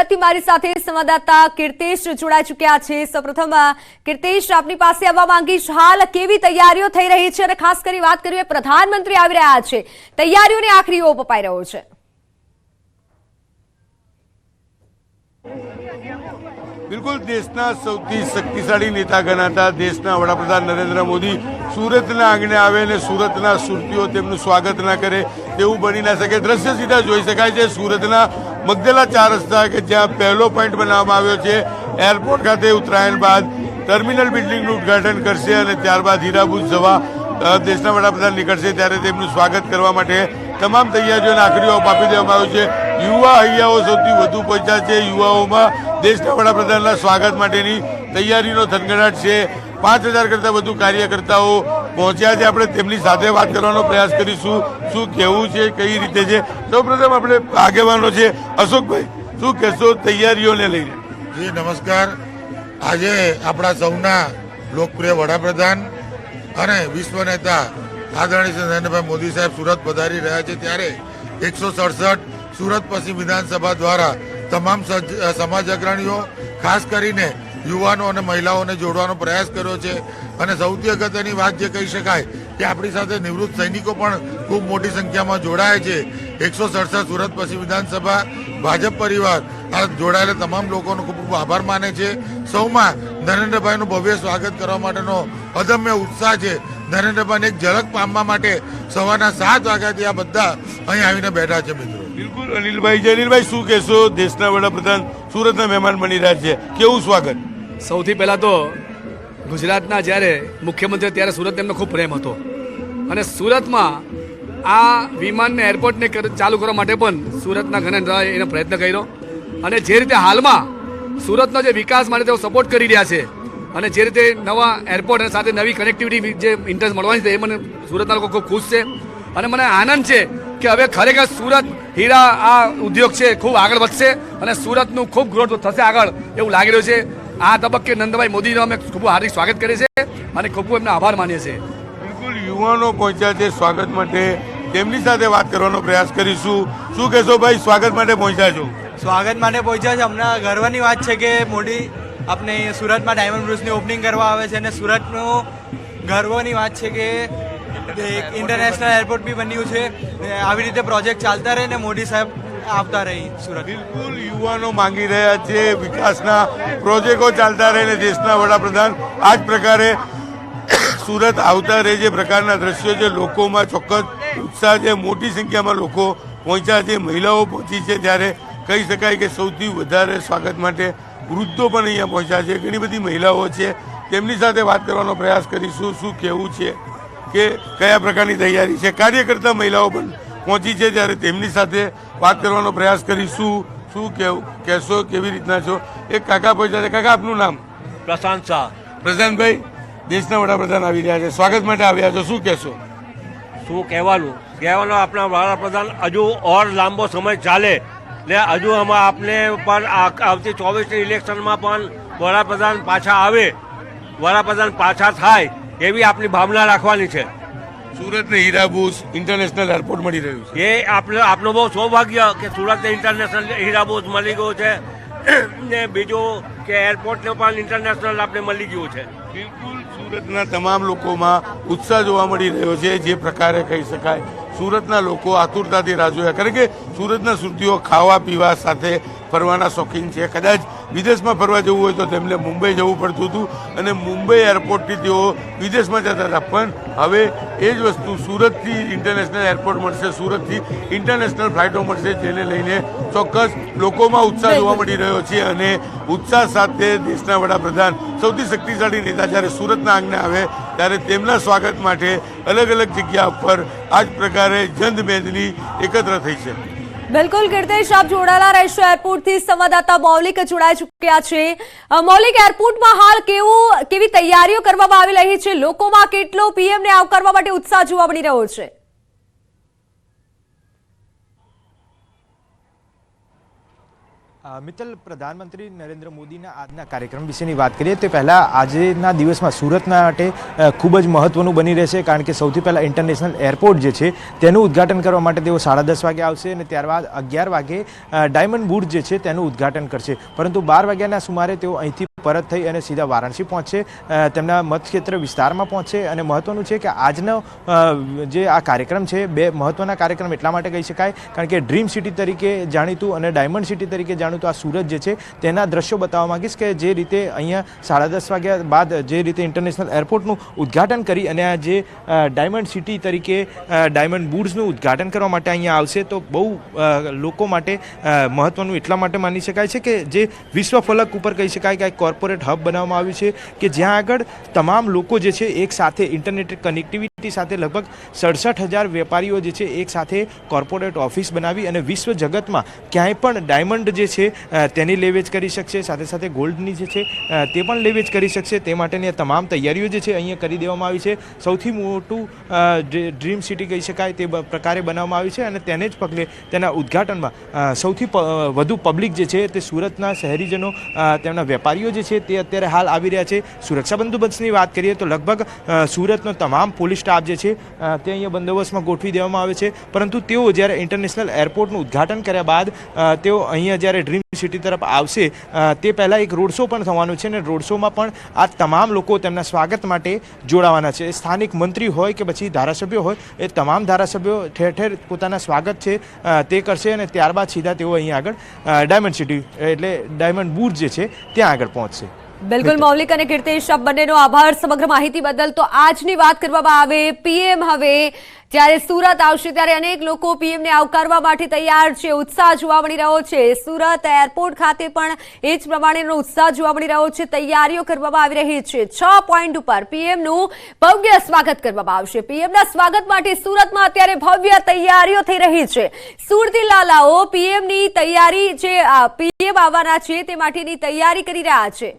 સુરતથી મારી સાથે સંવાદદાતા કીર્તેશ જોડાઈ ચૂક્યા છે। સૌપ્રથમ કીર્તેશ, આપની પાસે આવવા માંગીશ, હાલ કેવી તૈયારીઓ થઈ રહી છે અને ખાસ કરી વાત કરીએ પ્રધાનમંત્રી આવી રહ્યા છે, તૈયારીઓને આખરી ઓપ અપાઈ રહ્યો છે। बिल्कुल देशना सौथी शक्तिशाળી नेता गणाता देशना वडाप्रधान नरेंद्र मोदी सूरतना आंगणे आवे ने सूरतना સુરતીઓ તેમનું સ્વાગત ના કરે તેવું બની ના શકે। દ્રશ્ય સીધા જોઈ શકાય છે સુરતના મગદલા 4 રસ્તા કે જ્યાં પહેલો પોઈન્ટ બનાવવામાં આવ્યો છે। એરપોર્ટ ખાતે ઉતરાયણ બાદ ટર્મિનલ બિલ્ડિંગનું ઉદ્ઘાટન કરશે અને ત્યારબાદ હીરાબુજ જવા દેશના વડાપ્રધાન નીકળશે ત્યારે તેમનું સ્વાગત કરવા માટે તમામ તૈયારીઓને આખરી ઓપ આપી દેવામાં આવ્યો છે। યુવા હૈયાઓ સૌથી વધુ પહોંચ્યા છે। યુવાઓમાં દેશના વડાપ્રધાનના સ્વાગત માટેની તૈયારીનો થનગનાટ છે। 5000 કરતાં વધુ કાર્યકર્તાઓ પહોંચ્યા છે। આપણે તેમની સાથે વાત કરવાનો પ્રયાસ કરીશું, શું કહેવું છે, કઈ રીતે છે। સૌપ્રથમ આપણે આગેવાનો છે અશોકભાઈ, શું કહેશો તૈયારીઓને લઈને? જી નમસ્કાર। આજે આપણા સૌના લોકપ્રિય વડાપ્રધાન અને વિશ્વ નેતા આદરણીય નરેન્દ્રભાઈ મોદી સાહેબ સુરત પધારી રહ્યા છે ત્યારે 167 સુરત પશ્ચિમ વિધાનસભા દ્વારા તમામ સમાજ અગ્રણીઓ ખાસ કરીને યુવાનો અને મહિલાઓને જોડવાનો પ્રયાસ કર્યો છે અને સૌથી અગત્યની વાત જે કહી શકાય કે આપણી સાથે નિવૃત્ત સૈનિકો પણ ખૂબ મોટી સંખ્યામાં જોડાય છે। 167 સુરત પશ્ચિમ વિધાનસભા ભાજપ પરિવાર આ જોડાયેલા તમામ લોકોનો ખૂબ ખૂબ આભાર માને છે। સૌમાં નરેન્દ્રભાઈનું ભવ્ય સ્વાગત કરવા માટેનો અદમ્ય ઉત્સાહ છે। નરેન્દ્રભાઈને એક ઝલક પામવા માટે સવારના 7 વાગ્યાથી આ બધા અહીં આવીને બેઠા છે। મિત્રો બિલકુલ અનિલભાઈ, શું કહેશો? દેશના વડાપ્રધાન સુરતના મહેમાન બની રહ્યા છે, કેવું સ્વાગત? સૌથી પહેલાં તો ગુજરાતના જ્યારે મુખ્યમંત્રી ત્યારે સુરત એમનો ખૂબ પ્રેમ હતો અને સુરતમાં આ વિમાનને એરપોર્ટને ચાલુ કરવા માટે પણ સુરતના ઘણા એનો પ્રયત્ન કર્યો અને જે રીતે હાલમાં સુરતનો જે વિકાસ માટે તેઓ સપોર્ટ કરી રહ્યા છે અને જે રીતે નવા એરપોર્ટ અને સાથે નવી કનેક્ટિવિટી જે ઇન્ટરેસ્ટ મળવાની છે એ મને સુરતના લોકો ખૂબ ખુશ છે અને મને આનંદ છે કે હવે ખરેખર સુરત હીરા આ ઉદ્યોગ છે ખૂબ આગળ વધશે અને સુરતનું ખૂબ ગ્રોથ થશે આગળ એવું લાગી રહ્યું છે। આ તબક્કે નરેન્દ્રભાઈ મોદીનો અમે ખૂબ હાર્દિક સ્વાગત કરીએ છીએ અને ખૂબ ખૂબ એમનો આભાર માનીએ છીએ। બિલકુલ યુવાનો પહોંચ્યા છે સ્વાગત માટે, તેમની સાથે વાત કરવાનો પ્રયાસ કરીશું। શું કહેશો ભાઈ, સ્વાગત માટે પહોંચ્યા છો? સ્વાગત માટે પહોંચ્યા છે। હમણાં ગર્વની વાત છે કે મોદી આપણે સુરતમાં ડાયમંડ બ્રુસની ઓપનિંગ કરવા આવે છે અને સુરતનું ગર્વની વાત છે કે એક ઇન્ટરનેશનલ એરપોર્ટ બી બન્યું છે। આવી રીતે પ્રોજેક્ટ ચાલતા રહે ને મોદી સાહેબ આવતા રહી સુરત। બિલકુલ યુવાનો માંગી રહ્યા છે વિકાસના પ્રોજેક્ટો ચાલતા રહે ને દેશના વડાપ્રધાન આ જ પ્રકારે સુરત આવતા રહે। જે પ્રકારના દ્રશ્યો છે લોકોમાં ચોક્કસ ઉત્સાહ છે, મોટી સંખ્યામાં લોકો પહોંચ્યા છે, મહિલાઓ પહોંચી છે ત્યારે કહી શકાય કે સૌથી વધારે સ્વાગત માટે વૃદ્ધો પણ અહીંયા પહોંચ્યા છે। ઘણી બધી મહિલાઓ છે, તેમની સાથે વાત કરવાનો પ્રયાસ કરીશું, શું કહેવું છે કે કયા પ્રકારની તૈયારી છે। કાર્યકર્તા મહિલાઓ પણ પહોંચી છે ત્યારે તેમની સાથે વાત કરવાનો પ્રયાસ કરીશું, શું કહેશો, કેવી રીતના છો? એક કાકા પહોંચ્યા છે, કાકા આપનું નામ? પ્રશાંત શાહ। પ્રશાંતભાઈ, દેશના વડાપ્રધાન આવી રહ્યા છે, સ્વાગત માટે આવ્યા છો, શું કહેશો? શું કહેવાનું આપણા વડાપ્રધાન હજુ ઓર લાંબો સમય ચાલે ને હજુ આમાં આપને પર આવતી 24ની ઇલેક્શનમાં પણ વડાપ્રધાન પાછા આવે, વડાપ્રધાન પાછા થાય એવી આપણી ભાવના રાખવાની છે। સુરતને હીરાબુજ ઇન્ટરનેશનલ એરપોર્ટ મળી રહ્યું છે, એ આપણું બહુ સૌભાગ્ય કે સુરતને ઇન્ટરનેશનલ હીરાબુજ મળી ગયું છે ને બીજું કે એરપોર્ટને પણ ઇન્ટરનેશનલ આપણે મળી ગયું છે। બિલકુલ સુરતના તમામ લોકોમાં ઉત્સાહ જોવા મળી રહ્યો છે। જે પ્રકારે કહી શકાય સુરતના લોકો આતુરતાથી રાહ જોયા, કારણ કે સુરતના સુરતીઓ ખાવા પીવા સાથે ફરવાના શોખીન છે। કદાચ વિદેશમાં ફરવા જવું હોય તો તેમને મુંબઈ જવું પડતું હતું અને મુંબઈ એરપોર્ટથી તેઓ વિદેશમાં જતા હતા, પણ હવે એ જ વસ્તુ સુરતથી ઇન્ટરનેશનલ એરપોર્ટ મળશે, સુરતથી ઇન્ટરનેશનલ ફ્લાઇટો મળશે, જેને લઈને ચોક્કસ લોકોમાં ઉત્સાહ જોવા મળી રહ્યો છે અને ઉત્સાહ સાથે દેશના વડાપ્રધાન સૌથી શક્તિશાળી નેતા જ્યારે સુરતના આંગણે આવે ત્યારે તેમના સ્વાગત માટે અલગ અલગ જગ્યા પર આ જ પ્રકારે જનમેદની એકત્ર થઈ છે। બિલકુલ કીર્તેશ, આપ જોડાયેલા રહેશો। એરપોર્ટથી સંવાદદાતા મૌલિક જોડાઈ ચૂક્યા છે। મૌલિક, એરપોર્ટમાં હાલ કેવી તૈયારીઓ કરવામાં આવી રહી છે? લોકોમાં કેટલો પીએમને આવકારવા માટે ઉત્સાહ જોવા મળી રહ્યો છે? મિત્તલ, પ્રધાનમંત્રી નરેન્દ્ર મોદીના આજના કાર્યક્રમ વિશેની વાત કરીએ તે પહેલાં આજના દિવસમાં સુરતના માટે ખૂબ જ મહત્ત્વનું બની રહેશે, કારણ કે સૌથી પહેલાં ઇન્ટરનેશનલ એરપોર્ટ જે છે તેનું ઉદ્ઘાટન કરવા માટે તેઓ 10:30 વાગે આવશે અને ત્યારબાદ 11 વાગે ડાયમંડ બુર્જ જે છે તેનું ઉદ્ઘાટન કરશે. પરંતુ 12 વાગ્યાના સુમારે તેઓ અહીંથી પરત થઈ અને સીધા વારાણસી પહોંચશે, તેમના મતક્ષેત્ર વિસ્તારમાં પહોંચશે. અને મહત્ત્વનું છે કે આજનો જે આ કાર્યક્રમ છે, બે મહત્ત્વના કાર્યક્રમ એટલા માટે કહી શકાય કારણ કે ડ્રીમ સિટી તરીકે જાણીતું અને ડાયમંડ સિટી તરીકે જાણીતું આ સુરત જે છે તેના દ્રશ્યો બતાવવા માંગીશ કે જે રીતે અહીંયા 10:30 વાગ્યા બાદ જે રીતે ઇન્ટરનેશનલ એરપોર્ટનું ઉદ્ઘાટન કરી અને આ જે ડાયમંડ સિટી તરીકે ડાયમંડ બુર્જનું ઉદ્ઘાટન કરવા માટે અહીંયા આવશે, તો બહુ લોકો માટે મહત્ત્વનું એટલા માટે માની શકાય છે કે જે વિશ્વ ફલક ઉપર કહી શકાય કે કોર્પોરેટ હબ બનાવવામાં આવ્યું છે કે જ્યાં આગળ તમામ લોકો જે છે એક સાથે ઇન્ટરનેટ કનેક્ટિવિટી સાથે લગભગ 67,000 વેપારીઓ જે છે એક સાથે કોર્પોરેટ ઓફિસ બનાવી અને વિશ્વ જગતમાં ક્યાંય પણ ડાયમંડ જે છે તેની લેવેચ કરી શકશે, સાથે સાથે ગોલ્ડની જે છે તે પણ લેવેચ કરી શકશે. તે માટેની તમામ તૈયારીઓ જે છે અહીંયા કરી દેવામાં આવી છે. સૌથી મોટું ડ્રીમ સિટી કહી શકાય તે પ્રકારે બનાવવામાં આવ્યું છે અને તેને જ પગલે તેના ઉદ્ઘાટનમાં સૌથી વધુ પબ્લિક જે છે તે સુરતના શહેરીજનો, તેમના વેપારીઓ જે છે તે અત્યારે હાલ આવી રહ્યા છે. સુરક્ષા બંદોબસ્તની વાત કરીએ તો લગભગ સુરતનો તમામ પોલીસ સ્ટાફ જે છે તે અહીંયા બંદોબસ્તમાં ગોઠવી દેવામાં આવે છે. પરંતુ તેઓ જ્યારે ઇન્ટરનેશનલ એરપોર્ટનું ઉદ્ઘાટન કર્યા બાદ તેઓ અહીંયા જ્યારે ડ્રીમ સિટી તરફ આવશે તે પહેલાં એક રોડ શો પણ થવાનો છે અને રોડ શોમાં પણ આ તમામ લોકો તેમના સ્વાગત માટે જોડાવાના છે. સ્થાનિક મંત્રી હોય કે પછી ધારાસભ્યો હોય, એ તમામ ધારાસભ્યો ઠેર ઠેર પોતાના સ્વાગત છે તે કરશે અને ત્યારબાદ સીધા તેઓ અહીંયા આગળ ડાયમંડ સિટી એટલે ડાયમંડ બુર્જ જે છે ત્યાં આગળ પહોંચશે. બિલકુલ મૌલિક અને કીર્તેશ, આપ બંનેનો આભાર સમગ્ર માહિતી બદલ. તો આજની વાત કરવામાં આવે, પીએમ હવે જ્યારે સુરત આવશે ત્યારે અનેક લોકો પીએમને આવકારવા માટે તૈયાર છે, ઉત્સાહ જોવા મળી રહ્યો છે. સુરત એરપોર્ટ ખાતે પણ એ જ પ્રમાણેનો ઉત્સાહ જોવા મળી રહ્યો છે. તૈયારીઓ કરવામાં આવી રહી છે. 6 પોઈન્ટ ઉપર પીએમનું ભવ્ય સ્વાગત કરવામાં આવશે. પીએમના સ્વાગત માટે સુરતમાં અત્યારે ભવ્ય તૈયારીઓ થઈ રહી છે. સુરતી લાલાઓ પીએમની તૈયારી જે પીએમ આવવાના છે તે માટેની તૈયારી કરી રહ્યા છે.